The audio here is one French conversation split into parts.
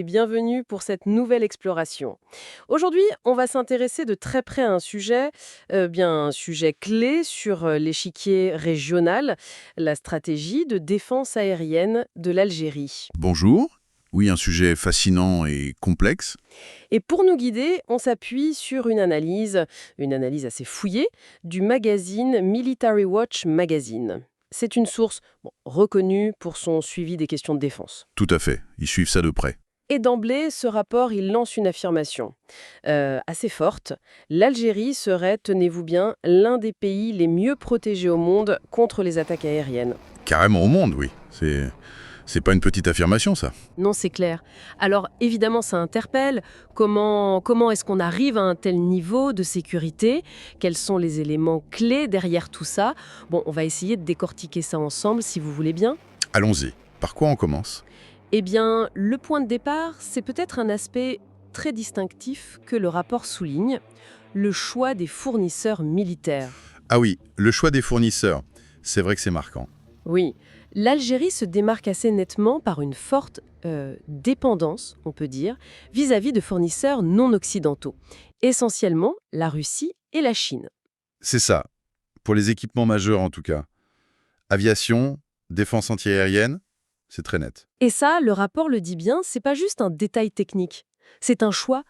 Et bienvenue pour cette nouvelle exploration. Aujourd'hui, on va s'intéresser de très près à un sujet, un sujet clé sur l'échiquier régional, la stratégie de défense aérienne de l'Algérie. Bonjour. Oui, un sujet fascinant et complexe. Et pour nous guider, on s'appuie sur une analyse assez fouillée, du magazine Military Watch Magazine. C'est une source reconnue pour son suivi des questions de défense. Tout à fait. Ils suivent ça de près. Et d'emblée, ce rapport, il lance une affirmation assez forte. L'Algérie serait, tenez-vous bien, l'un des pays les mieux protégés au monde contre les attaques aériennes. Carrément au monde, oui. C'est pas une petite affirmation, ça. Non, c'est clair. Alors, évidemment, ça interpelle. Comment est-ce qu'on arrive à un tel niveau de sécurité? Quels sont les éléments clés derrière tout ça? Bon, on va essayer de décortiquer ça ensemble, si vous voulez bien. Allons-y. Par quoi on commence? Eh bien, le point de départ, c'est peut-être un aspect très distinctif que le rapport souligne, le choix des fournisseurs militaires. Ah oui, le choix des fournisseurs. C'est vrai que c'est marquant. Oui, l'Algérie se démarque assez nettement par une forte dépendance, on peut dire, vis-à-vis de fournisseurs non occidentaux, essentiellement la Russie et la Chine. C'est ça. Pour les équipements majeurs, en tout cas. Aviation, défense antiaérienne, c'est très net. Et ça, le rapport le dit bien, c'est pas juste un détail technique, c'est un choix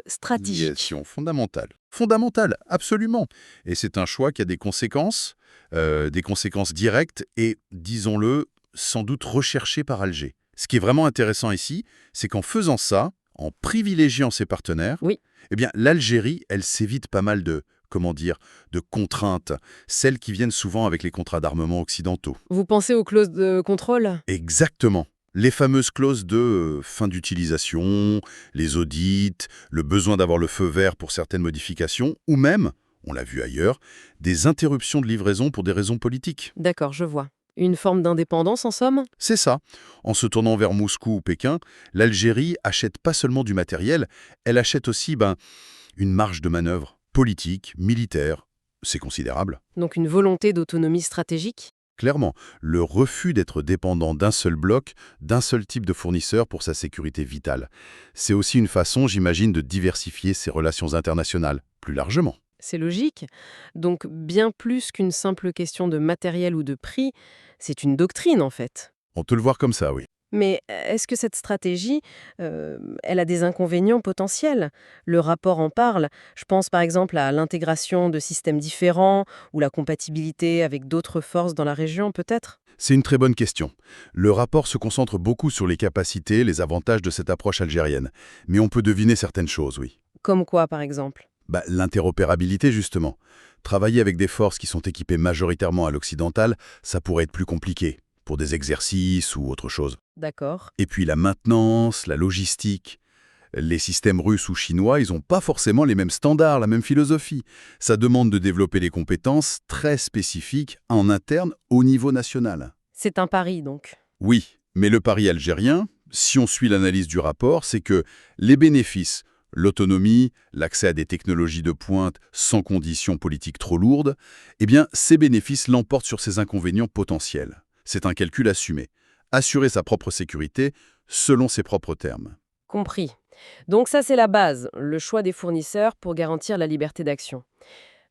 stratégique. Liaison fondamentale. Fondamentale, absolument. Et c'est un choix qui a des conséquences directes et, disons-le, sans doute recherchées par Alger. Ce qui est vraiment intéressant ici, c'est qu'en faisant ça, en privilégiant ses partenaires, Oui. eh bien, l'Algérie, elle s'évite pas mal de contraintes, celles qui viennent souvent avec les contrats d'armement occidentaux. Vous pensez aux clauses de contrôle? Exactement. Les fameuses clauses de fin d'utilisation, les audits, le besoin d'avoir le feu vert pour certaines modifications, ou même, on l'a vu ailleurs, des interruptions de livraison pour des raisons politiques. D'accord, je vois. Une forme d'indépendance en somme? C'est ça. En se tournant vers Moscou ou Pékin, l'Algérie achète pas seulement du matériel, elle achète aussi une marge de manœuvre politique, militaire. C'est considérable. Donc une volonté d'autonomie stratégique? Clairement, le refus d'être dépendant d'un seul bloc, d'un seul type de fournisseur pour sa sécurité vitale. C'est aussi une façon, j'imagine, de diversifier ses relations internationales, plus largement. C'est logique. Donc bien plus qu'une simple question de matériel ou de prix, c'est une doctrine en fait. On peut le voir comme ça, oui. Mais est-ce que cette stratégie, elle a des inconvénients potentiels? Le rapport en parle. Je pense par exemple à l'intégration de systèmes différents ou la compatibilité avec d'autres forces dans la région peut-être? C'est une très bonne question. Le rapport se concentre beaucoup sur les capacités, les avantages de cette approche algérienne. Mais on peut deviner certaines choses, oui. Comme quoi par exemple? L'interopérabilité, justement. Travailler avec des forces qui sont équipées majoritairement à l'occidental, ça pourrait être plus compliqué, pour des exercices ou autre chose. D'accord. Et puis la maintenance, la logistique. Les systèmes russes ou chinois, ils n'ont pas forcément les mêmes standards, la même philosophie. Ça demande de développer des compétences très spécifiques en interne au niveau national. C'est un pari donc. Oui, mais le pari algérien, si on suit l'analyse du rapport, c'est que les bénéfices, l'autonomie, l'accès à des technologies de pointe sans conditions politiques trop lourdes, eh bien, ces bénéfices l'emportent sur ces inconvénients potentiels. C'est un calcul assumé. Assurer sa propre sécurité selon ses propres termes. Compris. Donc ça, c'est la base, le choix des fournisseurs pour garantir la liberté d'action.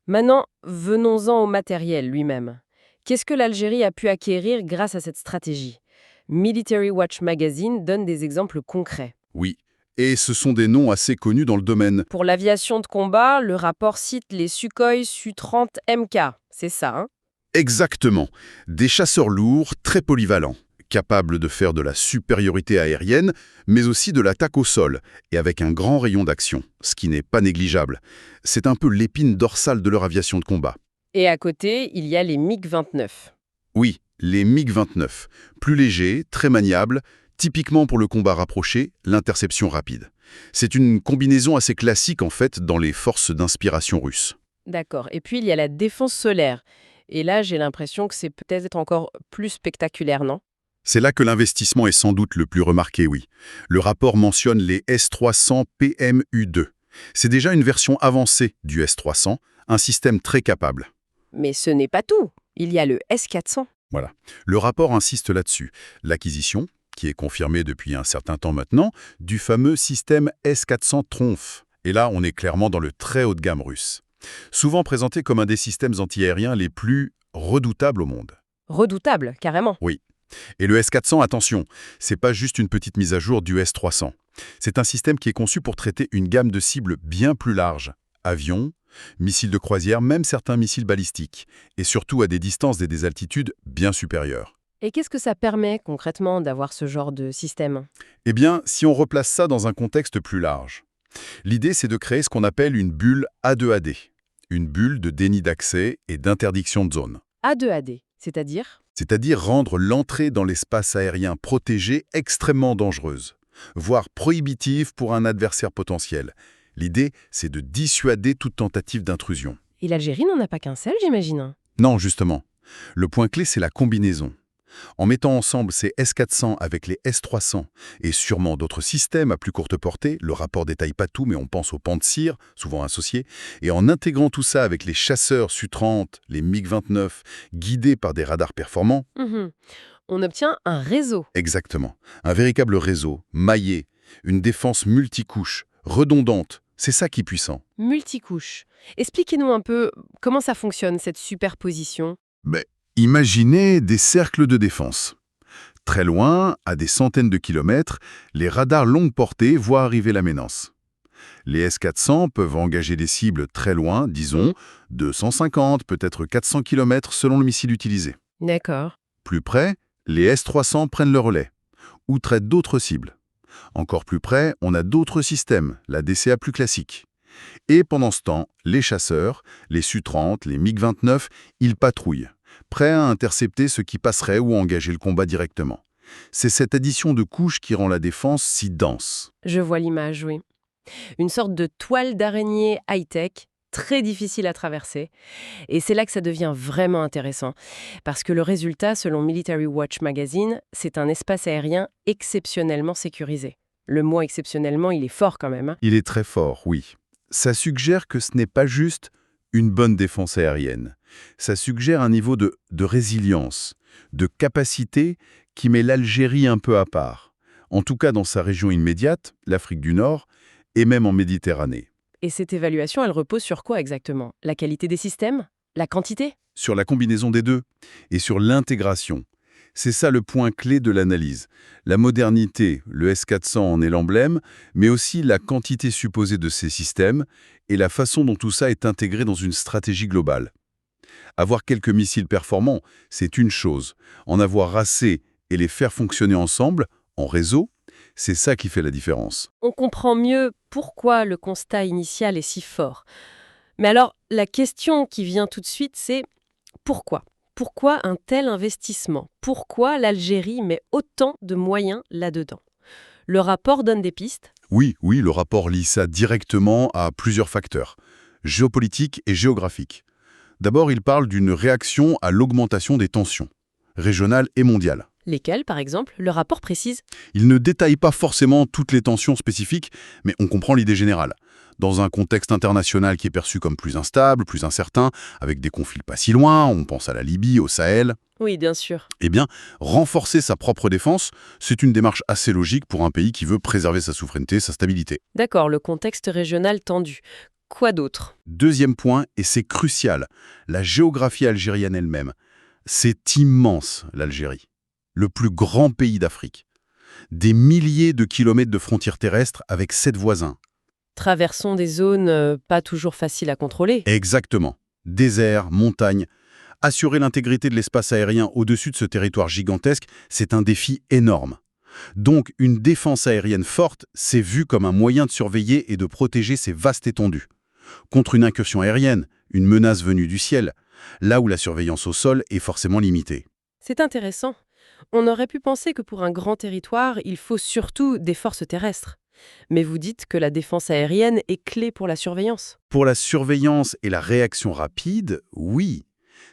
Maintenant, venons-en au matériel lui-même. Qu'est-ce que l'Algérie a pu acquérir grâce à cette stratégie? Military Watch Magazine donne des exemples concrets. Oui, et ce sont des noms assez connus dans le domaine. Pour l'aviation de combat, le rapport cite les Sukhoi Su-30 MK. C'est ça, hein? Exactement. Des chasseurs lourds, très polyvalents, capables de faire de la supériorité aérienne, mais aussi de l'attaque au sol, et avec un grand rayon d'action, ce qui n'est pas négligeable. C'est un peu l'épine dorsale de leur aviation de combat. Et à côté, il y a les MiG-29. Oui, les MiG-29, plus légers, très maniables, typiquement pour le combat rapproché, l'interception rapide. C'est une combinaison assez classique en fait dans les forces d'inspiration russes. D'accord. Et puis, il y a la défense solaire. Et là, j'ai l'impression que c'est peut-être encore plus spectaculaire, non? C'est là que l'investissement est sans doute le plus remarqué, oui. Le rapport mentionne les S300 PMU2. C'est déjà une version avancée du S300, un système très capable. Mais ce n'est pas tout. Il y a le S-400. Voilà. Le rapport insiste là-dessus. L'acquisition, qui est confirmé depuis un certain temps maintenant, du fameux système S-400 Tromf. Et là, on est clairement dans le très haut de gamme russe. Souvent présenté comme un des systèmes antiaériens les plus redoutables au monde. Redoutable, carrément. Oui. Et le S-400, attention, c'est pas juste une petite mise à jour du S-300. C'est un système qui est conçu pour traiter une gamme de cibles bien plus large. Avions, missiles de croisière, même certains missiles balistiques. Et surtout à des distances et des altitudes bien supérieures. Et qu'est-ce que ça permet concrètement d'avoir ce genre de système? Eh bien, si on replace ça dans un contexte plus large, l'idée c'est de créer ce qu'on appelle une bulle A2AD, une bulle de déni d'accès et d'interdiction de zone. A2AD, c'est-à-dire? C'est-à-dire rendre l'entrée dans l'espace aérien protégé extrêmement dangereuse, voire prohibitive pour un adversaire potentiel. L'idée, c'est de dissuader toute tentative d'intrusion. Et l'Algérie n'en a pas qu'un seul, j'imagine. Non, justement. Le point clé, c'est la combinaison. En mettant ensemble ces S-400 avec les S-300 et sûrement d'autres systèmes à plus courte portée, le rapport détaille pas tout, mais on pense aux Pantsir, souvent associés, et en intégrant tout ça avec les chasseurs Su-30, les MiG-29, guidés par des radars performants. On obtient un réseau. Exactement. Un véritable réseau, maillé, une défense multicouche, redondante. C'est ça qui est puissant. Multicouche. Expliquez-nous un peu comment ça fonctionne, cette superposition. Imaginez des cercles de défense. Très loin, à des centaines de kilomètres, les radars longue portée voient arriver la menace. Les S-400 peuvent engager des cibles très loin, disons 250, peut-être 400 km selon le missile utilisé. D'accord. Plus près, les S-300 prennent le relais, ou traitent d'autres cibles. Encore plus près, on a d'autres systèmes, la DCA plus classique. Et pendant ce temps, les chasseurs, les Su-30, les MiG-29, ils patrouillent, prêts à intercepter ce qui passerait ou engager le combat directement. C'est cette addition de couches qui rend la défense si dense. Je vois l'image, oui. Une sorte de toile d'araignée high-tech, très difficile à traverser. Et c'est là que ça devient vraiment intéressant. Parce que le résultat, selon Military Watch Magazine, c'est un espace aérien exceptionnellement sécurisé. Le mot exceptionnellement, il est fort quand même. Il est très fort, oui. Ça suggère que ce n'est pas juste une bonne défense aérienne. Ça suggère un niveau de résilience, de capacité qui met l'Algérie un peu à part. En tout cas dans sa région immédiate, l'Afrique du Nord, et même en Méditerranée. Et cette évaluation, elle repose sur quoi exactement? La qualité des systèmes? La quantité? Sur la combinaison des deux, et sur l'intégration. C'est ça le point clé de l'analyse. La modernité, le S-400 en est l'emblème, mais aussi la quantité supposée de ces systèmes et la façon dont tout ça est intégré dans une stratégie globale. Avoir quelques missiles performants, c'est une chose. En avoir assez et les faire fonctionner ensemble, en réseau, c'est ça qui fait la différence. On comprend mieux pourquoi le constat initial est si fort. Mais alors, la question qui vient tout de suite, c'est pourquoi? Pourquoi un tel investissement? Pourquoi l'Algérie met autant de moyens là-dedans? Le rapport donne des pistes? Oui, le rapport lie ça directement à plusieurs facteurs, géopolitiques et géographiques. D'abord, il parle d'une réaction à l'augmentation des tensions, régionales et mondiales. Lesquels, par exemple? Le rapport précise. Il ne détaille pas forcément toutes les tensions spécifiques, mais on comprend l'idée générale. Dans un contexte international qui est perçu comme plus instable, plus incertain, avec des conflits pas si loin, on pense à la Libye, au Sahel, Oui, bien sûr. eh bien, renforcer sa propre défense, c'est une démarche assez logique pour un pays qui veut préserver sa souveraineté, sa stabilité. D'accord, le contexte régional tendu. Quoi d'autre? Deuxième point, et c'est crucial, la géographie algérienne elle-même. C'est immense, l'Algérie. Le plus grand pays d'Afrique. Des milliers de kilomètres de frontières terrestres avec 7 voisins. Traversons des zones pas toujours faciles à contrôler. Exactement. Désert, montagne. Assurer l'intégrité de l'espace aérien au-dessus de ce territoire gigantesque, c'est un défi énorme. Donc, une défense aérienne forte, c'est vu comme un moyen de surveiller et de protéger ces vastes étendues. Contre une incursion aérienne, une menace venue du ciel, là où la surveillance au sol est forcément limitée. C'est intéressant. On aurait pu penser que pour un grand territoire, il faut surtout des forces terrestres. Mais vous dites que la défense aérienne est clé pour la surveillance. Pour la surveillance et la réaction rapide, oui.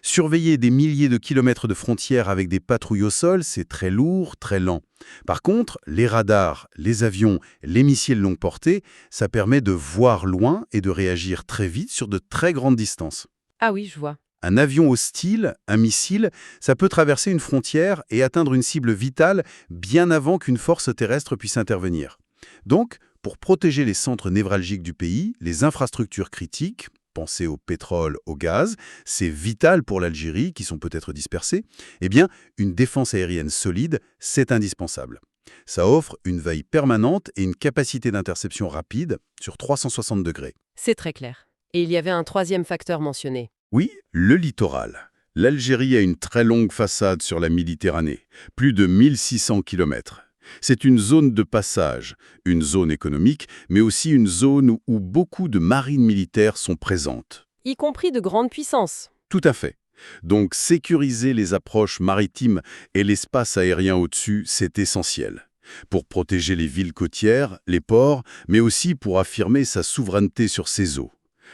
Surveiller des milliers de kilomètres de frontières avec des patrouilles au sol, c'est très lourd, très lent. Par contre, les radars, les avions, les missiles longue portée, ça permet de voir loin et de réagir très vite sur de très grandes distances. Ah oui, je vois. Un avion hostile, un missile, ça peut traverser une frontière et atteindre une cible vitale bien avant qu'une force terrestre puisse intervenir. Donc, pour protéger les centres névralgiques du pays, les infrastructures critiques, pensez au pétrole, au gaz, c'est vital pour l'Algérie, qui sont peut-être dispersées, eh bien, une défense aérienne solide, c'est indispensable. Ça offre une veille permanente et une capacité d'interception rapide sur 360 degrés. C'est très clair. Et il y avait un troisième facteur mentionné. Oui, le littoral. L'Algérie a une très longue façade sur la Méditerranée, plus de 1600 km. C'est une zone de passage, une zone économique, mais aussi une zone où beaucoup de marines militaires sont présentes. Y compris de grandes puissances. Tout à fait. Donc sécuriser les approches maritimes et l'espace aérien au-dessus, c'est essentiel. Pour protéger les villes côtières, les ports, mais aussi pour affirmer sa souveraineté sur ses eaux.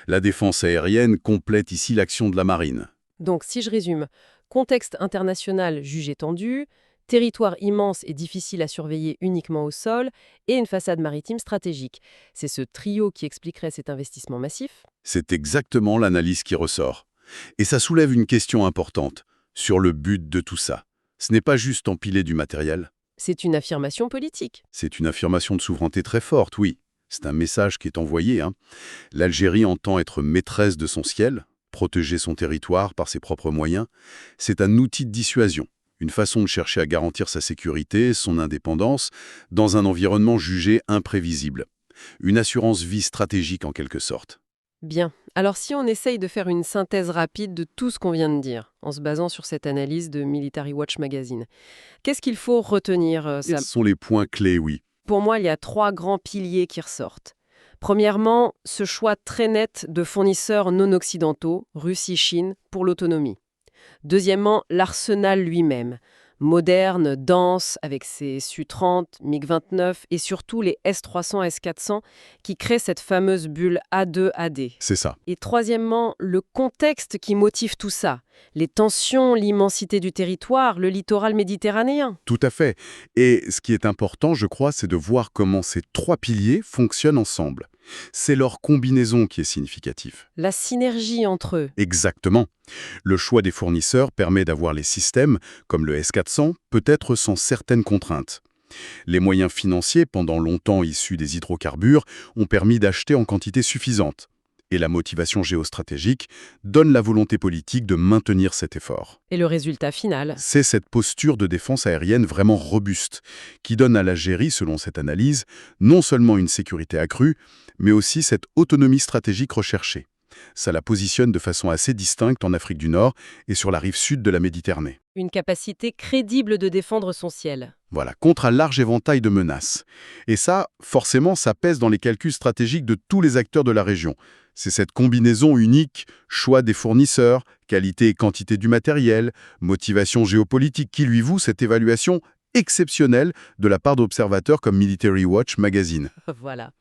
La défense aérienne complète ici l'action de la marine. Donc, si je résume, contexte international jugé tendu, territoire immense et difficile à surveiller uniquement au sol, et une façade maritime stratégique. C'est ce trio qui expliquerait cet investissement massif? C'est exactement l'analyse qui ressort. Et ça soulève une question importante sur le but de tout ça. Ce n'est pas juste empiler du matériel. C'est une affirmation politique. C'est une affirmation de souveraineté très forte, oui. C'est un message qui est envoyé. L'Algérie entend être maîtresse de son ciel, protéger son territoire par ses propres moyens. C'est un outil de dissuasion, une façon de chercher à garantir sa sécurité, son indépendance, dans un environnement jugé imprévisible. Une assurance vie stratégique en quelque sorte. Bien. Alors si on essaye de faire une synthèse rapide de tout ce qu'on vient de dire, en se basant sur cette analyse de Military Watch Magazine, qu'est-ce qu'il faut retenir Quels sont les points clés, oui? Pour moi, il y a 3 grands piliers qui ressortent. Premièrement, ce choix très net de fournisseurs non occidentaux, Russie, Chine, pour l'autonomie. Deuxièmement, l'arsenal lui-même. Moderne, dense, avec ses Su-30, MiG-29 et surtout les S-300, S-400 qui créent cette fameuse bulle A2-AD. C'est ça. Et troisièmement, le contexte qui motive tout ça. Les tensions, l'immensité du territoire, le littoral méditerranéen. Tout à fait. Et ce qui est important, je crois, c'est de voir comment ces 3 piliers fonctionnent ensemble. C'est leur combinaison qui est significative. La synergie entre eux. Exactement. Le choix des fournisseurs permet d'avoir les systèmes, comme le S-400, peut-être sans certaines contraintes. Les moyens financiers, pendant longtemps issus des hydrocarbures, ont permis d'acheter en quantité suffisante. Et la motivation géostratégique donne la volonté politique de maintenir cet effort. Et le résultat final? C'est cette posture de défense aérienne vraiment robuste, qui donne à l'Algérie, selon cette analyse, non seulement une sécurité accrue, mais aussi cette autonomie stratégique recherchée. Ça la positionne de façon assez distincte en Afrique du Nord et sur la rive sud de la Méditerranée. Une capacité crédible de défendre son ciel. Voilà, contre un large éventail de menaces. Et ça, forcément, ça pèse dans les calculs stratégiques de tous les acteurs de la région. C'est cette combinaison unique, choix des fournisseurs, qualité et quantité du matériel, motivation géopolitique qui lui voue cette évaluation exceptionnelle de la part d'observateurs comme Military Watch Magazine. Voilà,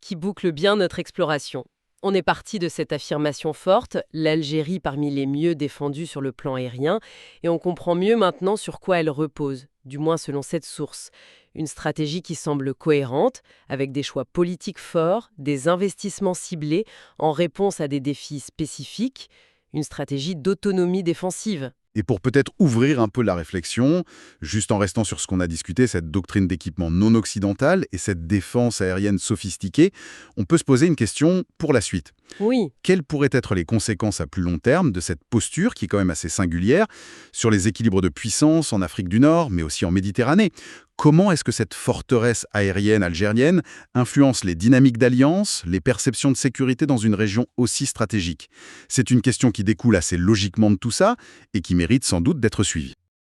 qui boucle bien notre exploration. On est parti de cette affirmation forte, l'Algérie parmi les mieux défendues sur le plan aérien, et on comprend mieux maintenant sur quoi elle repose, du moins selon cette source. Une stratégie qui semble cohérente, avec des choix politiques forts, des investissements ciblés en réponse à des défis spécifiques, une stratégie d'autonomie défensive. Et pour peut-être ouvrir un peu la réflexion, juste en restant sur ce qu'on a discuté, cette doctrine d'équipement non occidentale et cette défense aérienne sophistiquée, on peut se poser une question pour la suite. Oui. Quelles pourraient être les conséquences à plus long terme de cette posture, qui est quand même assez singulière, sur les équilibres de puissance en Afrique du Nord, mais aussi en Méditerranée? Comment est-ce que cette forteresse aérienne algérienne influence les dynamiques d'alliance, les perceptions de sécurité dans une région aussi stratégique? C'est une question qui découle assez logiquement de tout ça et qui mérite sans doute d'être suivie.